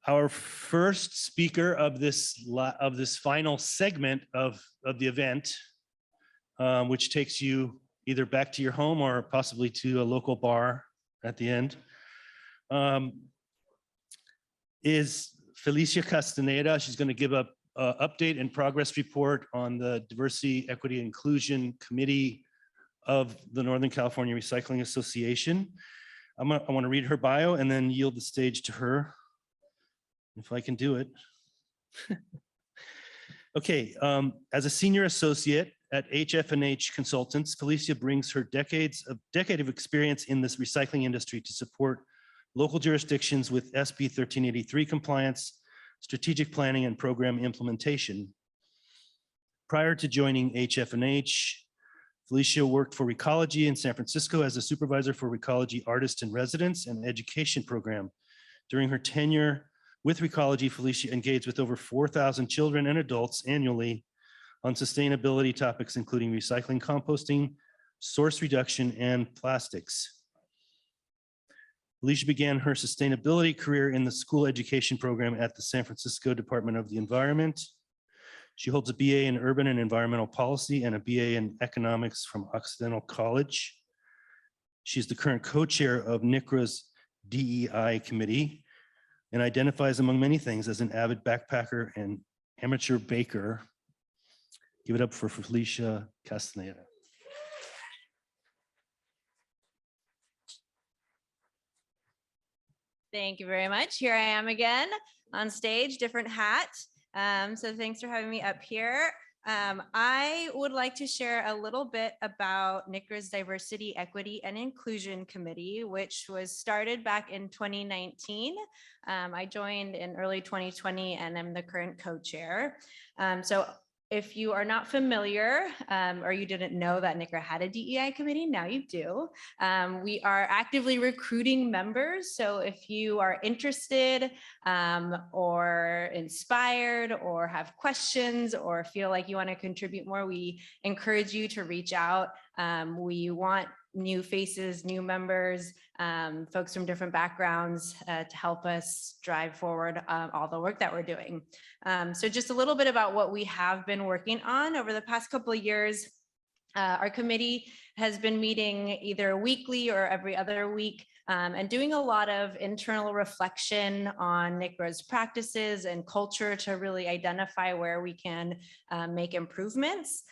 Our first speaker of this final segment of the event, which takes you either back to your home or possibly to a local bar at the end, is Felisia Castaneda. She's going to give an update and progress report on the Diversity, Equity, and Inclusion Committee of the Northern California Recycling Association. I want to read her bio and then yield the stage to her, if I can do it. Okay, as a senior associate at HF&H Consultants, Felisia brings her decade of experience in this recycling industry to support local jurisdictions with SB 1383 compliance, strategic planning, and program implementation. Prior to joining HF&H, Felisia worked for Recology in San Francisco as a supervisor for Recology Artist in Residence and Education Program. During her tenure with Recology, Felisia engaged with over 4,000 children and adults annually on sustainability topics, including recycling, composting, source reduction, and plastics. Felisia began her sustainability career in the school education program at the San Francisco Department of the Environment. She holds a BA in Urban and Environmental Policy and a BA in Economics from Occidental College. She's the current co-chair of NCRA's DEI committee and identifies, among many things, as an avid backpacker and amateur baker. Give it up for Felisia Castaneda. Thank you very much. Here I am again on stage, different hat. So thanks for having me up here. I would like to share a little bit about NCRA's Diversity, Equity, and Inclusion Committee, which was started back in 2019. I joined in early 2020 and I'm the current co-chair. So if you are not familiar or you didn't know that NCRA had a DEI committee, now you do. We are actively recruiting members. So if you are interested or inspired or have questions or feel like you want to contribute more, we encourage you to reach out. We want new faces, new members, folks from different backgrounds to help us drive forward all the work that we're doing. So just a little bit about what we have been working on over the past couple of years. Our committee has been meeting either weekly or every other week and doing a lot of internal reflection on NCRA's practices and culture to really identify where we can make improvements.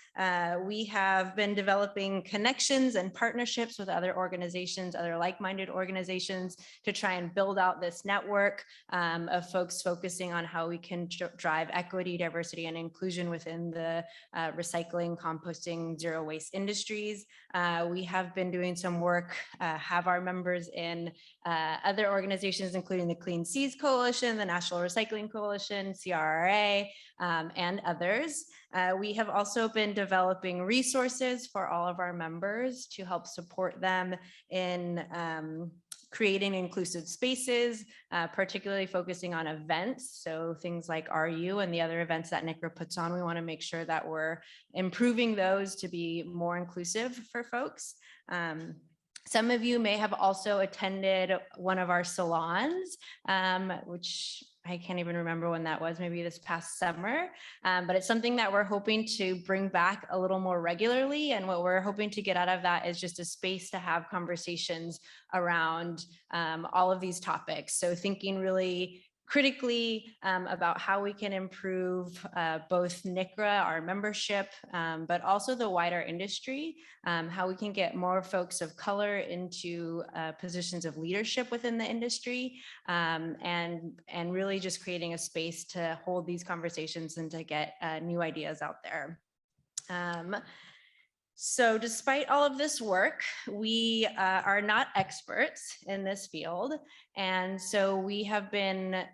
We have been developing connections and partnerships with other organizations, other like-minded organizations, to try and build out this network of folks focusing on how we can drive equity, diversity, and inclusion within the recycling, composting, zero waste industries. We have been doing some work, have our members in other organizations, including the Clean Seas Coalition, the National Recycling Coalition, NCRA, and others. We have also been developing resources for all of our members to help support them in creating inclusive spaces, particularly focusing on events. So things like RU and the other events that NCRA puts on, we want to make sure that we're improving those to be more inclusive for folks. Some of you may have also attended one of our salons, which I can't even remember when that was, maybe this past summer, but it's something that we're hoping to bring back a little more regularly. And what we're hoping to get out of that is just a space to have conversations around all of these topics. So thinking really critically about how we can improve both NCRA, our membership, but also the wider industry, how we can get more folks of color into positions of leadership within the industry, and really just creating a space to hold these conversations and to get new ideas out there. So despite all of this work, we are not experts in this field. And so we have been,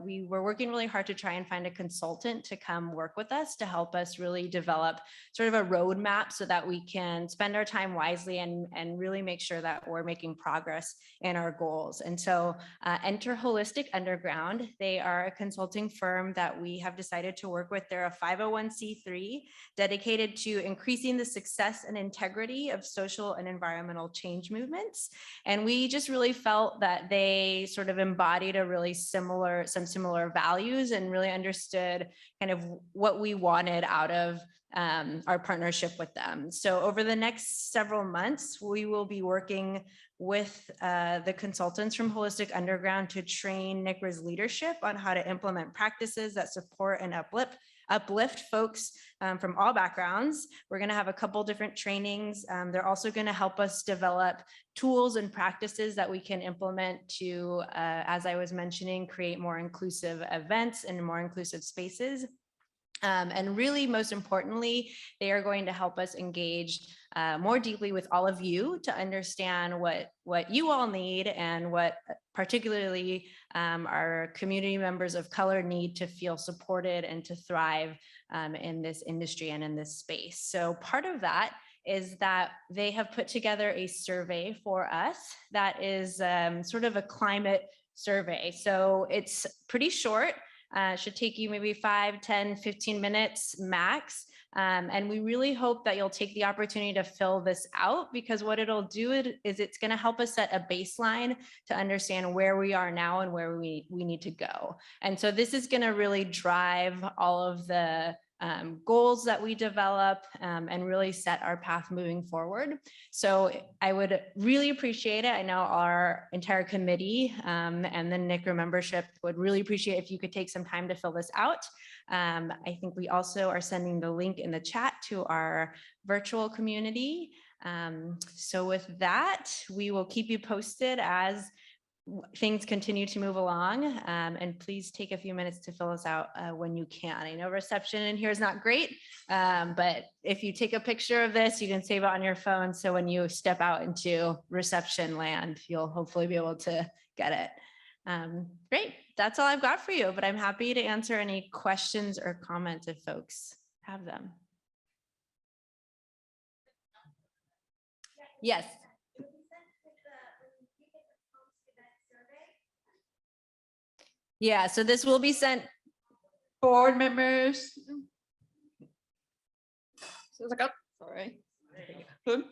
we were working really hard to try and find a consultant to come work with us to help us really develop sort of a roadmap so that we can spend our time wisely and really make sure that we're making progress in our goals. And so enter Holistic Underground. They are a consulting firm that we have decided to work with. They're a 501c3 dedicated to increasing the success success and integrity of social and environmental change movements. And we just really felt that they sort of embodied some similar values and really understood kind of what we wanted out of our partnership with them. So over the next several months, we will be working with the consultants from Holistic Underground to train NCRA's leadership on how to implement practices that support and uplift folks from all backgrounds. We're going to have a couple different trainings. They're also going to help us develop tools and practices that we can implement to, as I was mentioning, create more inclusive events and more inclusive spaces. And really, most importantly, they are going to help us engage more deeply with all of you to understand what you all need and what particularly our community members of color need to feel supported and to thrive in this industry and in this space. So part of that is that they have put together a survey for us that is sort of a climate survey. So it's pretty short. Should take you maybe 5, 10, 15 minutes max. And we really hope that you'll take the opportunity to fill this out, because what it'll do is it's going to help us set a baseline to understand where we are now and where we need to go. And so this is going to really drive all of the goals that we develop and really set our path moving forward. So I would really appreciate it. I know our entire committee and the NCRA membership would really appreciate if you could take some time to fill this out. I think we also are sending the link in the chat to our virtual community. So with that, we will keep you posted as things continue to move along, and please take a few minutes to fill us out when you can. I know reception in here is not great, but if you take a picture of this, you can save it on your phone. So when you step out into reception land, you'll hopefully be able to get it. Great, that's all I've got for you, but I'm happy to answer any questions or comments if folks have them. Yes. Yeah, so this will be sent. Board members. Sorry. Okay.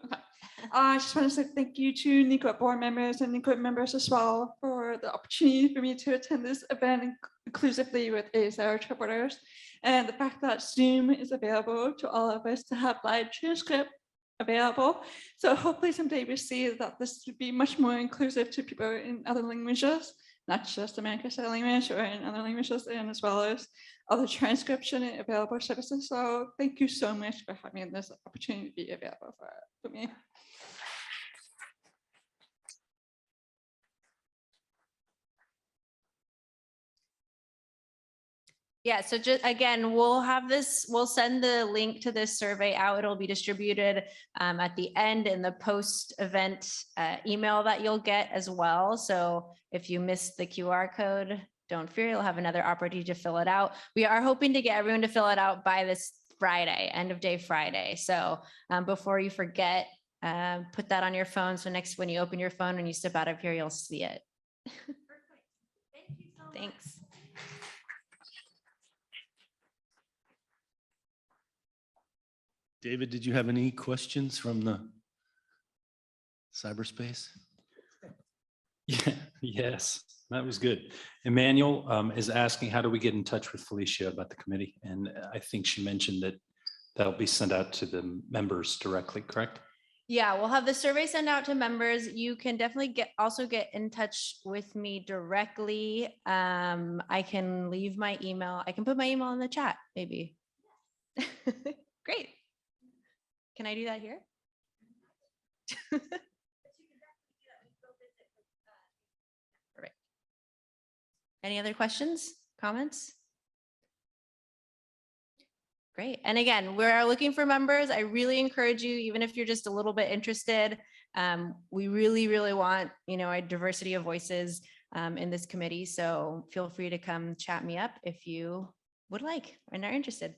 I just want to say thank you to NCRA board members and NCRA members as well for the opportunity for me to attend this event inclusively with ASR interpreters, and the fact that Zoom is available to all of us to have live transcript available. So hopefully someday we see that this would be much more inclusive to people in other languages, not just American Sign Language or in other languages, and as well as other transcription and available services. So thank you so much for having this opportunity to be available for me. Yeah, so just again, we'll send the link to this survey out. It'll be distributed at the end in the post-event email that you'll get as well. So if you missed the QR code, don't fear, you'll have another opportunity to fill it out. We are hoping to get everyone to fill it out by this Friday, end of day Friday. So before you forget, put that on your phone. So next, when you open your phone, when you step out of here, you'll see it. Thank you so much. Thanks. David, did you have any questions from the cyberspace? Yeah, yes, that was good. Emmanuel is asking, how do we get in touch with Felicia about the committee? And I think she mentioned that that'll be sent out to the members directly, correct? Yeah, we'll have the survey sent out to members. You can definitely also get in touch with me directly. I can leave my email. I can put my email in the chat, maybe. Great. Can I do that here? Perfect. Any other questions, comments? Great. And again, we're looking for members. I really encourage you, even if you're just a little bit interested, we really, really want, a diversity of voices in this committee. So feel free to come chat me up if you would like and are interested.